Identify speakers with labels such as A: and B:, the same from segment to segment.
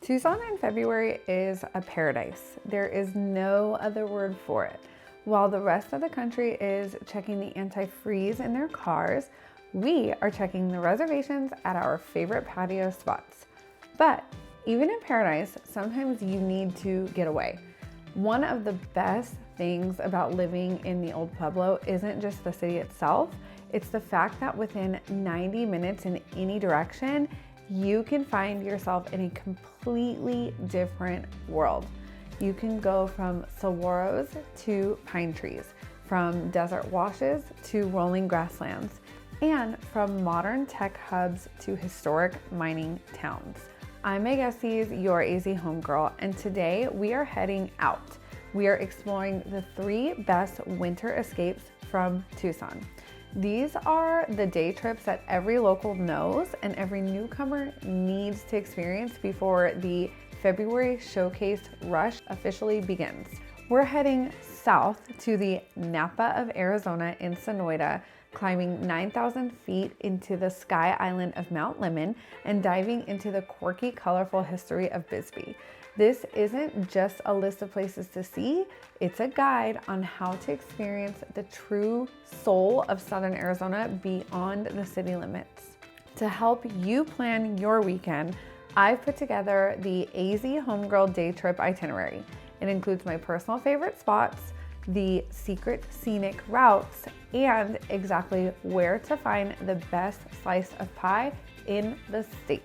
A: Tucson in February is a paradise. There is no other word for it. While the rest of the country is checking the antifreeze in their cars, we are checking the reservations at our favorite patio spots. But even in paradise, sometimes you need to get away. One of the best things about living in the Old Pueblo isn't just the city itself, it's the fact that within 90 minutes in any direction, you can find yourself in a completely different world. You can go from saguaros to pine trees, from desert washes to rolling grasslands, and from modern tech hubs to historic mining towns. I'm Meg Estes, your AZ homegirl, and today we are heading out. We are exploring the 3 best winter escapes from Tucson. These are the day trips that every local knows and every newcomer needs to experience before the February showcase rush officially begins. We're heading south to the Napa of Arizona in Sonoita, climbing 9,000 feet into the sky island of Mount Lemmon and diving into the quirky, colorful history of Bisbee. This isn't just a list of places to see, it's a guide on how to experience the true soul of Southern Arizona beyond the city limits. To help you plan your weekend, I've put together the AZ Homegirl Day Trip itinerary. It includes my personal favorite spots, the secret scenic routes, and exactly where to find the best slice of pie in the state.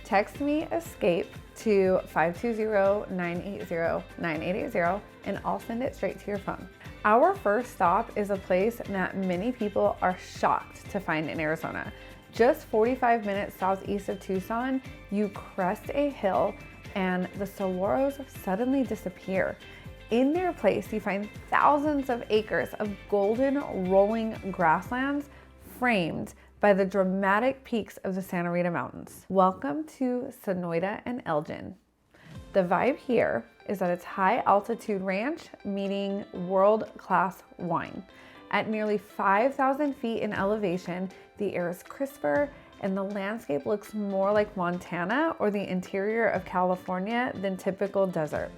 A: Text me ESCAPE to 520-980-9880 and I'll send it straight to your phone. Our first stop is a place that many people are shocked to find in Arizona. Just 45 minutes southeast of Tucson, you crest a hill and the saguaros suddenly disappear. In their place, you find thousands of acres of golden rolling grasslands framed by the dramatic peaks of the Santa Rita Mountains. Welcome to Sonoita and Elgin. The vibe here is that it's high altitude ranch meeting world-class wine. At nearly 5,000 feet in elevation, the air is crisper and the landscape looks more like Montana or the interior of California than typical desert.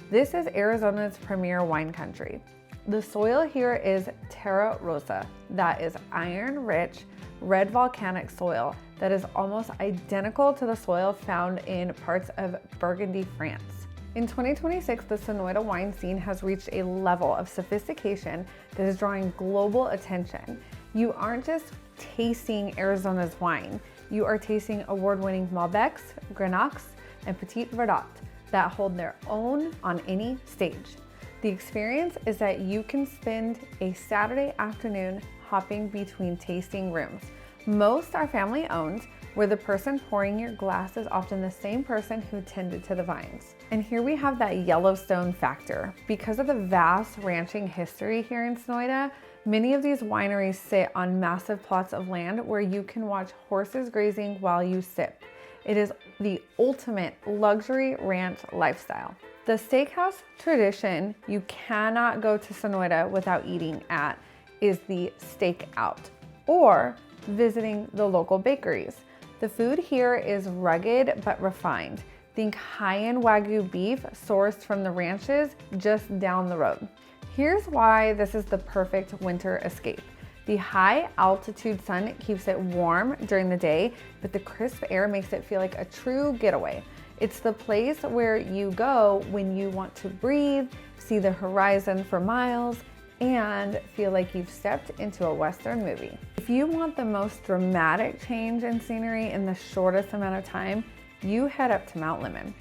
A: This is Arizona's premier wine country. The soil here is Terra Rosa, that is iron-rich, red volcanic soil that is almost identical to the soil found in parts of Burgundy, France. In 2026, the Sonoita wine scene has reached a level of sophistication that is drawing global attention. You aren't just tasting Arizona's wine, you are tasting award-winning Malbecs, Grenaches, and Petit Verdot that hold their own on any stage. The experience is that you can spend a Saturday afternoon hopping between tasting rooms. Most are family owned, where the person pouring your glass is often the same person who tended to the vines. And here we have that Yellowstone factor. Because of the vast ranching history here in Sonoita, many of these wineries sit on massive plots of land where you can watch horses grazing while you sip. It is the ultimate luxury ranch lifestyle. The steakhouse tradition you cannot go to Sonoita without eating at is the Steakhouse or visiting the local bakeries. The food here is rugged but refined. Think high-end Wagyu beef sourced from the ranches just down the road. Here's why this is the perfect winter escape. The high altitude sun keeps it warm during the day, but the crisp air makes it feel like a true getaway. It's the place where you go when you want to breathe, see the horizon for miles, and feel like you've stepped into a Western movie. If you want the most dramatic change in scenery in the shortest amount of time, you head up to Mount Lemmon.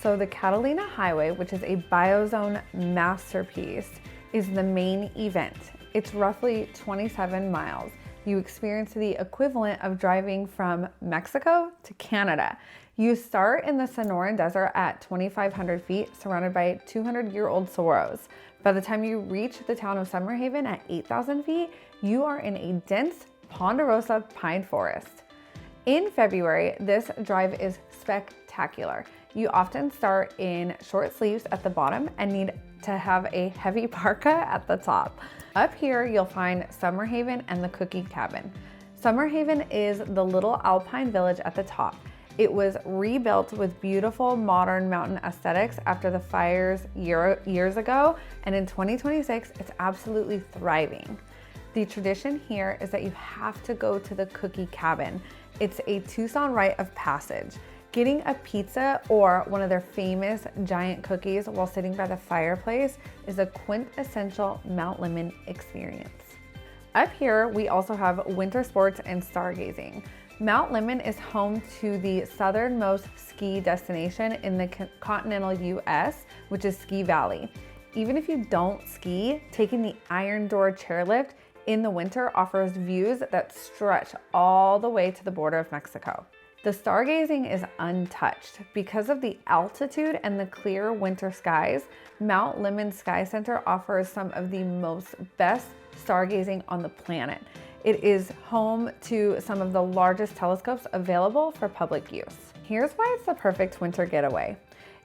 A: So the Catalina Highway, which is a biozone masterpiece, is the main event. It's roughly 27 miles. You experience the equivalent of driving from Mexico to Canada. You start in the Sonoran Desert at 2,500 feet, surrounded by 200-year-old saguaros. By the time you reach the town of Summerhaven at 8,000 feet, you are in a dense ponderosa pine forest. In February, this drive is spectacular. You often start in short sleeves at the bottom and need to have a heavy parka at the top. Up here, you'll find Summerhaven and the Cookie Cabin. Summerhaven is the little alpine village at the top. It was rebuilt with beautiful modern mountain aesthetics after the fires years ago, and in 2026, it's absolutely thriving. The tradition here is that you have to go to the cookie cabin. It's a Tucson rite of passage. Getting a pizza or one of their famous giant cookies while sitting by the fireplace is a quintessential Mount Lemmon experience. Up here, we also have winter sports and stargazing. Mount Lemmon is home to the southernmost ski destination in the continental US, which is Ski Valley. Even if you don't ski, taking the Iron Door chairlift in the winter offers views that stretch all the way to the border of Mexico. The stargazing is untouched. Because of the altitude and the clear winter skies, Mount Lemmon Sky Center offers some of the best stargazing on the planet. It is home to some of the largest telescopes available for public use. Here's why it's the perfect winter getaway.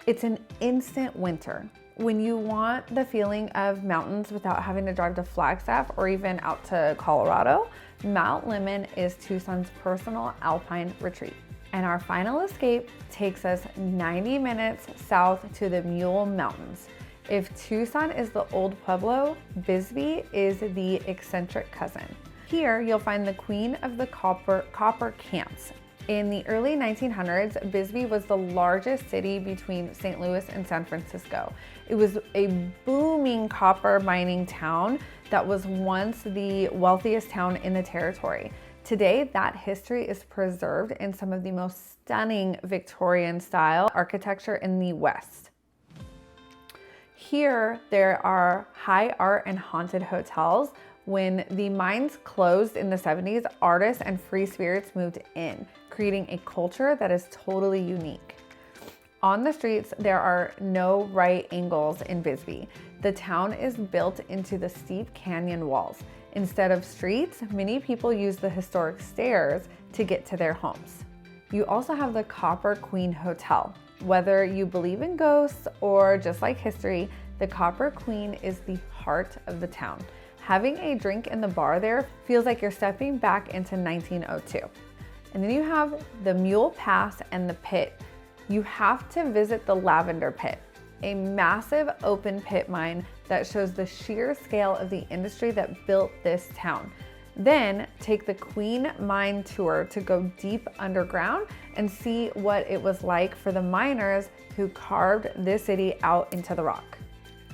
A: It's an instant winter. When you want the feeling of mountains without having to drive to Flagstaff or even out to Colorado, Mount Lemmon is Tucson's personal alpine retreat. And our final escape takes us 90 minutes south to the Mule Mountains. If Tucson is the old Pueblo, Bisbee is the eccentric cousin. Here, you'll find the queen of the copper camps. In the early 1900s, Bisbee was the largest city between St. Louis and San Francisco. It was a booming copper mining town that was once the wealthiest town in the territory. Today, that history is preserved in some of the most stunning Victorian style architecture in the West. Here, there are high art and haunted hotels. When the mines closed in the 70s, artists and free spirits moved in, creating a culture that is totally unique. On the streets, there are no right angles in Bisbee. The town is built into the steep canyon walls. Instead of streets, many people use the historic stairs to get to their homes. You also have the Copper Queen Hotel. Whether you believe in ghosts or just like history, the Copper Queen is the heart of the town. Having a drink in the bar there feels like you're stepping back into 1902. And then you have the Mule Pass and the pit. You have to visit the Lavender pit, a massive open pit mine that shows the sheer scale of the industry that built this town. Then take the Queen Mine Tour to go deep underground and see what it was like for the miners who carved this city out into the rock.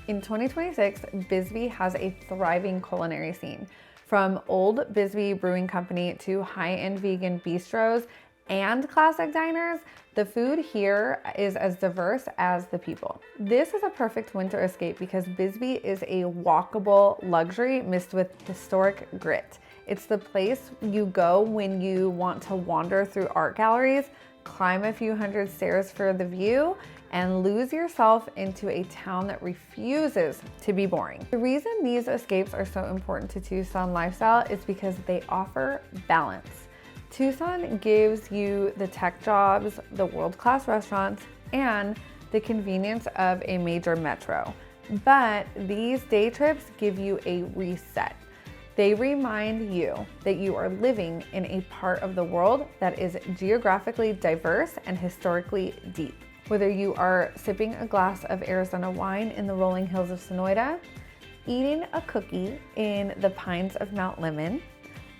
A: In 2026, Bisbee has a thriving culinary scene. From Old Bisbee Brewing Company to high-end vegan bistros and classic diners, the food here is as diverse as the people. This is a perfect winter escape because Bisbee is a walkable luxury mixed with historic grit. It's the place you go when you want to wander through art galleries, climb a few hundred stairs for the view, and lose yourself into a town that refuses to be boring. The reason these escapes are so important to Tucson lifestyle is because they offer balance. Tucson gives you the tech jobs, the world-class restaurants, and the convenience of a major metro. But these day trips give you a reset. They remind you that you are living in a part of the world that is geographically diverse and historically deep. Whether you are sipping a glass of Arizona wine in the rolling hills of Sonoita, eating a cookie in the pines of Mount Lemmon,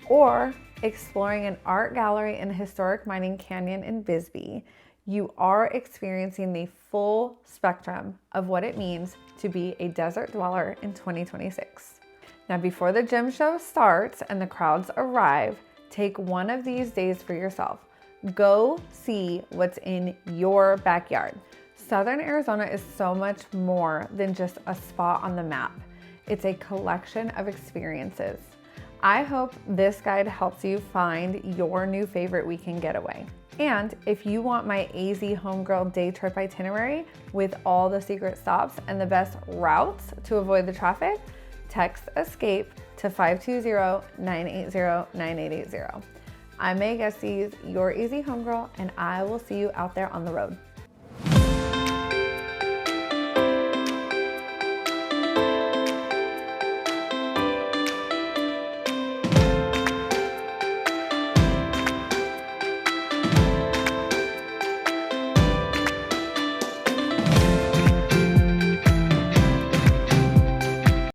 A: or exploring an art gallery in a historic mining canyon in Bisbee, you are experiencing the full spectrum of what it means to be a desert dweller in 2026. Now, before the gem show starts and the crowds arrive, take one of these days for yourself. Go see what's in your backyard. Southern Arizona is so much more than just a spot on the map. It's a collection of experiences. I hope this guide helps you find your new favorite weekend getaway. And if you want my AZ Homegirl day trip itinerary with all the secret stops and the best routes to avoid the traffic, text ESCAPE to 520-980-9880. I'm May Gestes, your AZ Homegirl, and I will see you out there on the road.